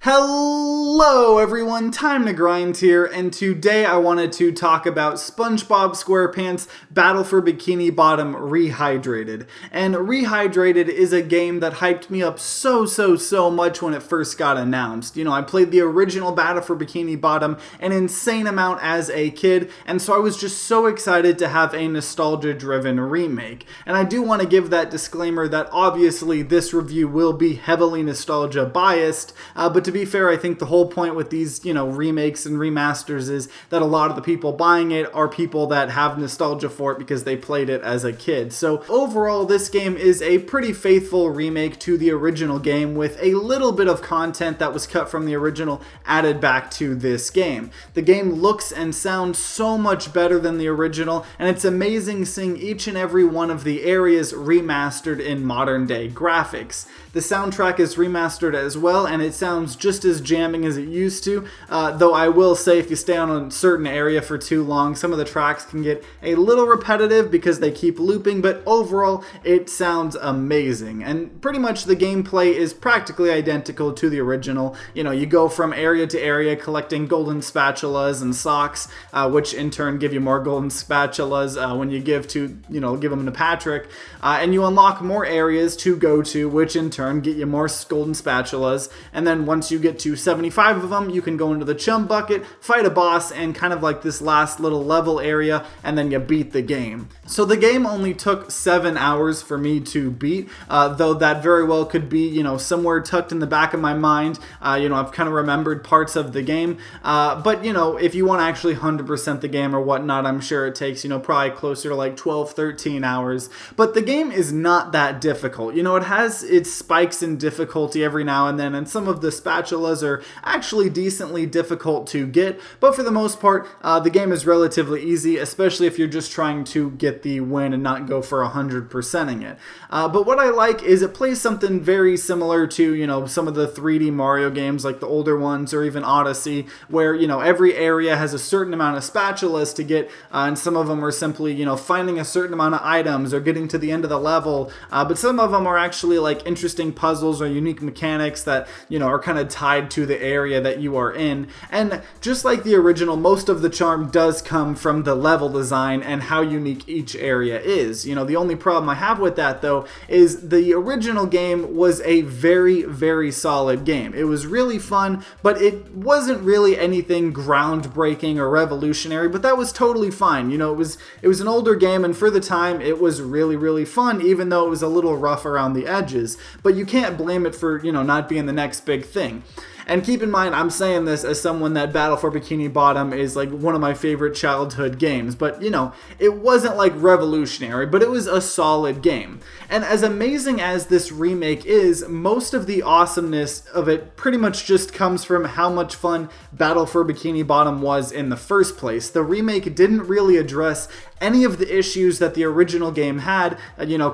Hello everyone, Time to Grind here, and today I wanted to talk about SpongeBob SquarePants Battle for Bikini Bottom Rehydrated. And Rehydrated is a game that hyped me up so much when it first got announced. You know, I played the original Battle for Bikini Bottom an insane amount as a kid, and so I was just so excited to have a nostalgia-driven remake. And I do want to give that disclaimer that obviously this review will be heavily nostalgia biased, but to be fair, I think the whole point with these, remakes and remasters is that a lot of the people buying it are people that have nostalgia for it because they played it as a kid. So overall, this game is a pretty faithful remake to the original game with a little bit of content that was cut from the original added back to this game. The game looks and sounds so much better than the original, and it's amazing seeing each and every one of the areas remastered in modern day graphics. The soundtrack is remastered as well, and it sounds just as jamming as it used to, though I will say if you stay on a certain area for too long, some of the tracks can get a little repetitive because they keep looping, but overall it sounds amazing. And pretty much the gameplay is practically identical to the original. You go from area to area collecting golden spatulas and socks, which in turn give you more golden spatulas when you give them to Patrick, and you unlock more areas to go to, which in turn get you more golden spatulas, and then once you get to 75 of them, you can go into the chum bucket, fight a boss, and kind of like this last little level area, and then you beat the game. So the game only took 7 hours for me to beat, though that very well could be, somewhere tucked in the back of my mind. I've kind of remembered parts of the game, but if you want to actually 100% the game or whatnot, I'm sure it takes, probably closer to like 12, 13 hours. But the game is not that difficult. It has its spikes in difficulty every now and then, and some of the spatulas are actually decently difficult to get, but for the most part, the game is relatively easy, especially if you're just trying to get the win and not go for 100%ing it. But what I like is it plays something very similar to, some of the 3D Mario games, like the older ones, or even Odyssey, where, every area has a certain amount of spatulas to get, and some of them are simply, finding a certain amount of items or getting to the end of the level, but some of them are actually like interesting puzzles or unique mechanics that, are kind of tied to the area that you are in. And just like the original, most of the charm does come from the level design and how unique each area is. The only problem I have with that, though, is the original game was a very solid game. It was really fun, but it wasn't really anything groundbreaking or revolutionary, but that was totally fine. It was an older game, and for the time, it was really fun, even though it was a little rough around the edges. But you can't blame it for, not being the next big thing. And keep in mind, I'm saying this as someone that Battle for Bikini Bottom is like one of my favorite childhood games, but it wasn't like revolutionary, but it was a solid game. And as amazing as this remake is, most of the awesomeness of it pretty much just comes from how much fun Battle for Bikini Bottom was in the first place. The remake didn't really address any of the issues that the original game had,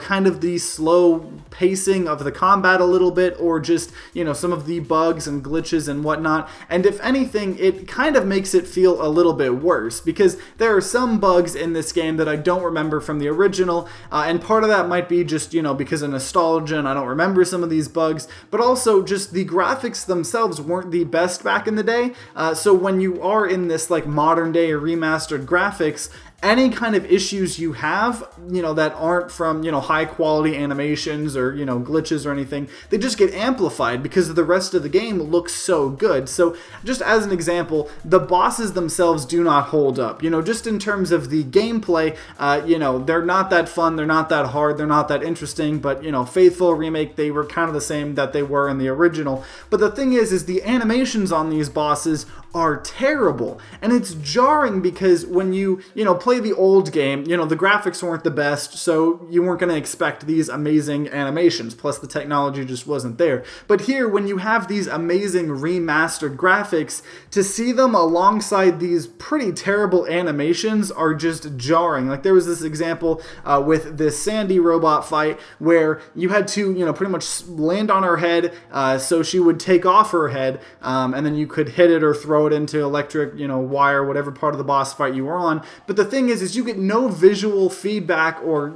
kind of the slow pacing of the combat a little bit, or just, some of the bugs and glitches and whatnot. And if anything, it kind of makes it feel a little bit worse, because there are some bugs in this game that I don't remember from the original, and part of that might be just, because of nostalgia and I don't remember some of these bugs, but also just the graphics themselves weren't the best back in the day, so when you are in this like modern day remastered graphics, any kind of issues you have, that aren't from, high quality animations or, glitches or anything, they just get amplified because the rest of the game looks so good. So just as an example, the bosses themselves do not hold up. Just in terms of the gameplay, they're not that fun, they're not that hard, they're not that interesting, but, faithful remake, they were kind of the same that they were in the original. But the thing is the animations on these bosses are terrible. And it's jarring because when you, play the old game, the graphics weren't the best, so you weren't going to expect these amazing animations, plus the technology just wasn't there. But here, when you have these amazing remastered graphics, to see them alongside these pretty terrible animations are just jarring. Like there was this example with this Sandy robot fight where you had to, pretty much land on her head so she would take off her head, and then you could hit it or throw throw it into electric, wire, whatever part of the boss fight you were on. But the thing is you get no visual feedback or,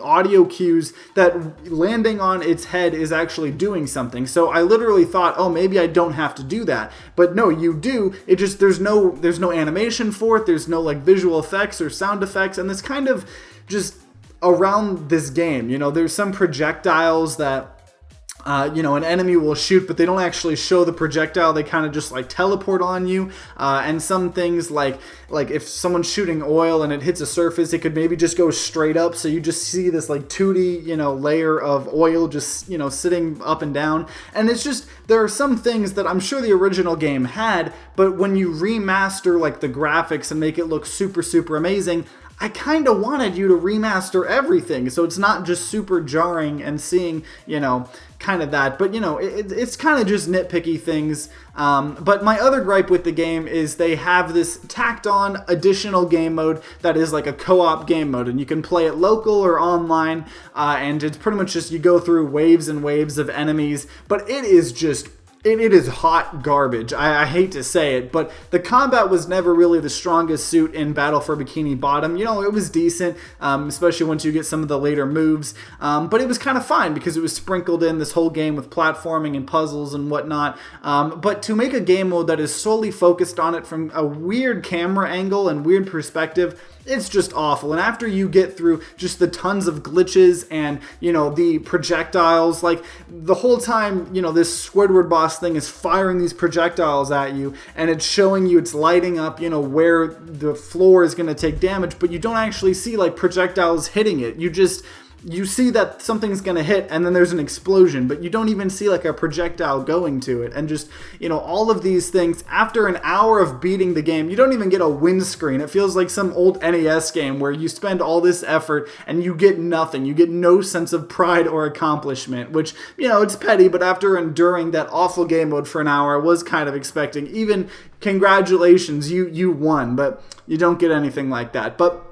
audio cues that landing on its head is actually doing something. So I literally thought, oh, maybe I don't have to do that. But no, you do. It just, there's no animation for it. There's no like visual effects or sound effects. And it's kind of just around this game. There's some projectiles that an enemy will shoot, but they don't actually show the projectile. They kind of just like teleport on you. And some things like if someone's shooting oil and it hits a surface, it could maybe just go straight up. So you just see this like 2D, layer of oil just, sitting up and down. And it's just, there are some things that I'm sure the original game had, but when you remaster like the graphics and make it look super, super amazing, I kind of wanted you to remaster everything, so it's not just super jarring and seeing, kind of that. But, it's kind of just nitpicky things. But my other gripe with the game is they have this tacked on additional game mode that is like a co-op game mode, and you can play it local or online, and it's pretty much just you go through waves and waves of enemies, but it is just... It is hot garbage. I hate to say it, but the combat was never really the strongest suit in Battle for Bikini Bottom. It was decent, especially once you get some of the later moves, but it was kind of fine because it was sprinkled in this whole game with platforming and puzzles and whatnot. But to make a game mode that is solely focused on it from a weird camera angle and weird perspective, it's just awful. And after you get through just the tons of glitches and, the projectiles, like the whole time, this Squidward boss thing is firing these projectiles at you, and it's showing you, it's lighting up, where the floor is going to take damage, but you don't actually see like projectiles hitting it. You see that something's going to hit and then there's an explosion, but you don't even see like a projectile going to it. And just, all of these things, after an hour of beating the game, you don't even get a win screen. It feels like some old NES game where you spend all this effort and you get nothing. You get no sense of pride or accomplishment, which, it's petty, but after enduring that awful game mode for an hour, I was kind of expecting even congratulations, you won, but you don't get anything like that. But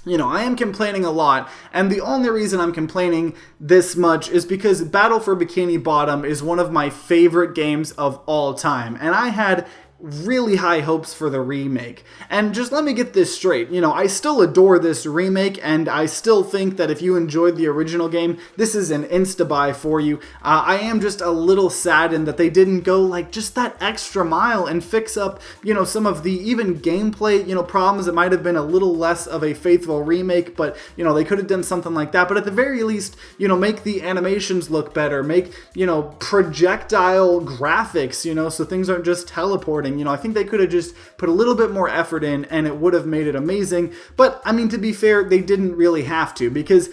I am complaining a lot, and the only reason I'm complaining this much is because Battle for Bikini Bottom is one of my favorite games of all time, and I had really high hopes for the remake. And just let me get this straight. I still adore this remake, and I still think that if you enjoyed the original game, this is an insta-buy for you. I am just a little saddened that they didn't go like just that extra mile and fix up, some of the even gameplay, problems. It might have been a little less of a faithful remake, but, they could have done something like that. But at the very least, make the animations look better, make, projectile graphics, so things aren't just teleporting. I think they could have just put a little bit more effort in and it would have made it amazing. But, to be fair, they didn't really have to, because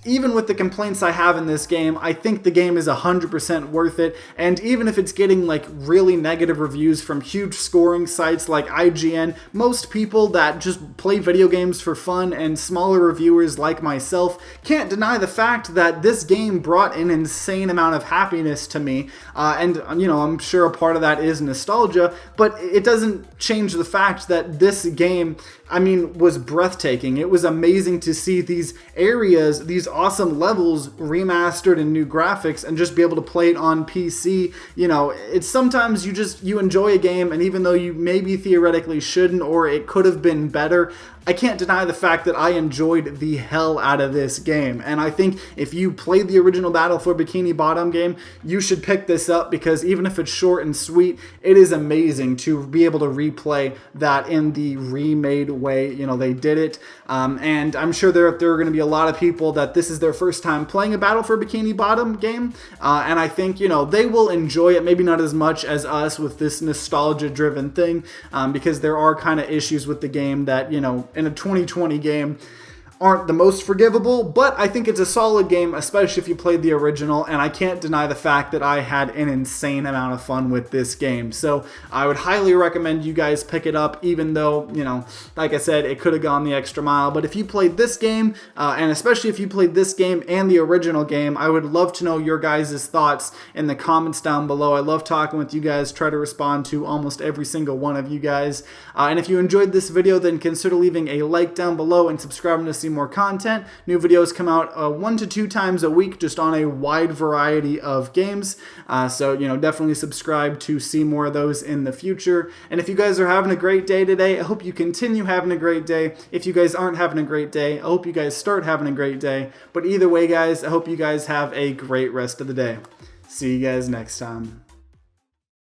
even with the complaints I have in this game, I think the game is 100% worth it. And even if it's getting like really negative reviews from huge scoring sites like IGN, most people that just play video games for fun and smaller reviewers like myself can't deny the fact that this game brought an insane amount of happiness to me. And I'm sure a part of that is nostalgia, but it doesn't change the fact that this game, was breathtaking. It was amazing to see these areas, these awesome levels remastered in new graphics, and just be able to play it on PC. It's sometimes you enjoy a game, and even though you maybe theoretically shouldn't, or it could have been better, I can't deny the fact that I enjoyed the hell out of this game. And I think if you played the original Battle for Bikini Bottom game, you should pick this up, because even if it's short and sweet, it is amazing to be able to replay that in the remade way. They did it. And I'm sure there are going to be a lot of people that this is their first time playing a Battle for Bikini Bottom game. And I think, they will enjoy it, maybe not as much as us with this nostalgia-driven thing, because there are kind of issues with the game that, in a 2020 game aren't the most forgivable, but I think it's a solid game, especially if you played the original, and I can't deny the fact that I had an insane amount of fun with this game. So I would highly recommend you guys pick it up, even though, like I said, it could have gone the extra mile. But if you played this game, and especially if you played this game and the original game, I would love to know your guys' thoughts in the comments down below. I love talking with you guys, try to respond to almost every single one of you guys. And if you enjoyed this video, then consider leaving a like down below and subscribing to see see more content. New videos come out 1 to 2 times a week, just on a wide variety of games. So, definitely subscribe to see more of those in the future. And if you guys are having a great day today, I hope you continue having a great day. If you guys aren't having a great day, I hope you guys start having a great day. But either way, guys, I hope you guys have a great rest of the day. See you guys next time.